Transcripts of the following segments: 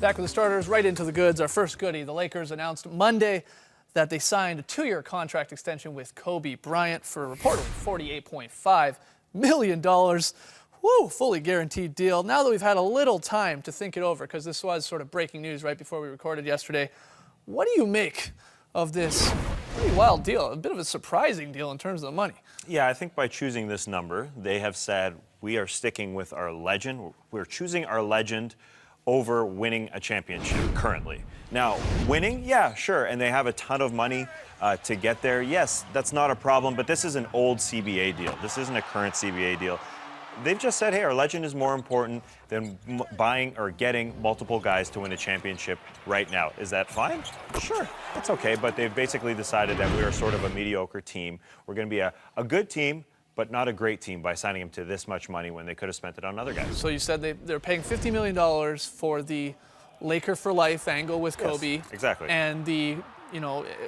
Back with the starters, right into the goods. Our first goodie, the Lakers announced Monday that they signed a 2-year contract extension with Kobe Bryant for reportedly $48.5 million. Woo, fully guaranteed deal. Now that we've had a little time to think it over, because this was sort of breaking news right before we recorded yesterday, what do you make of this pretty wild deal? A bit of a surprising deal in terms of the money. Yeah, I think by choosing this number, they have said we are sticking with our legend. We're choosing our legend over winning a championship currently. Now, winning, yeah, sure, and they have a ton of money to get there. Yes, that's not a problem, but this is an old CBA deal. This isn't a current CBA deal. They've just said, hey, our legend is more important than buying or getting multiple guys to win a championship right now. Is that fine? Sure, that's okay, but they've basically decided that we are sort of a mediocre team. We're going to be a good team, but not a great team by signing him to this much money when they could have spent it on other guys. So you said they're paying $50 million for the Laker for life angle with Kobe. Yes, exactly. And the,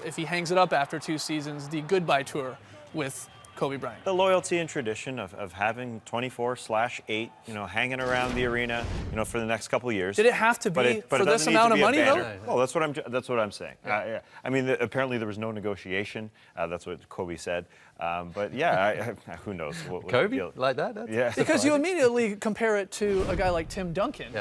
if he hangs it up after 2 seasons, the goodbye tour with Kobe Bryant. The loyalty and tradition of having 24/8, hanging around the arena, for the next couple of years. Did it have to be for this amount of money, though? Well, that's what I'm saying. Yeah. I mean, apparently there was no negotiation. That's what Kobe said. But yeah, who knows? Kobe like that? That's yeah. Because you immediately compare it to a guy like Tim Duncan,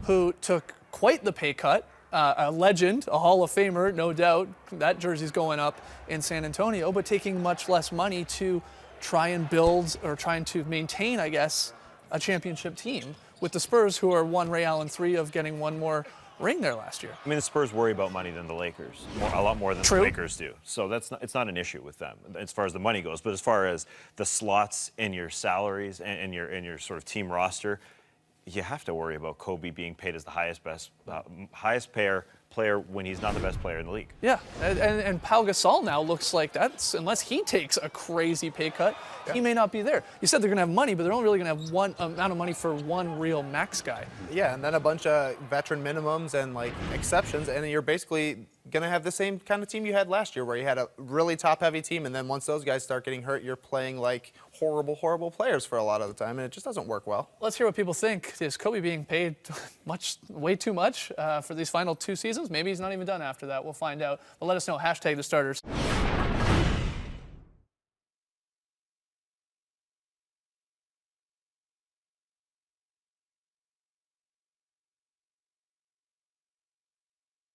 who took quite the pay cut. A legend, a Hall of Famer, no doubt. That jersey's going up in San Antonio, but taking much less money to try and build or trying to maintain, I guess, a championship team with the Spurs, who are one Ray Allen 3 of getting one more ring there last year. I mean, the Spurs worry about money than the Lakers, a lot more than the Lakers do. So it's not an issue with them as far as the money goes. But as far as the slots in your salaries and your sort of team roster, you have to worry about Kobe being paid as the highest player when he's not the best player in the league. Yeah, and Pau Gasol now looks like that's, unless he takes a crazy pay cut, he may not be there. You said they're going to have money, but they're only really going to have one amount of money for one real max guy. Yeah, and then a bunch of veteran minimums and exceptions, and you're basically going to have the same kind of team you had last year, where you had a really top-heavy team, and then once those guys start getting hurt, you're playing like horrible players for a lot of the time, and it just doesn't work well. Let's hear what people think. Is Kobe being paid way too much for these final 2 seasons? Maybe he's not even done after that. We'll find out. But let us know. #TheStarters.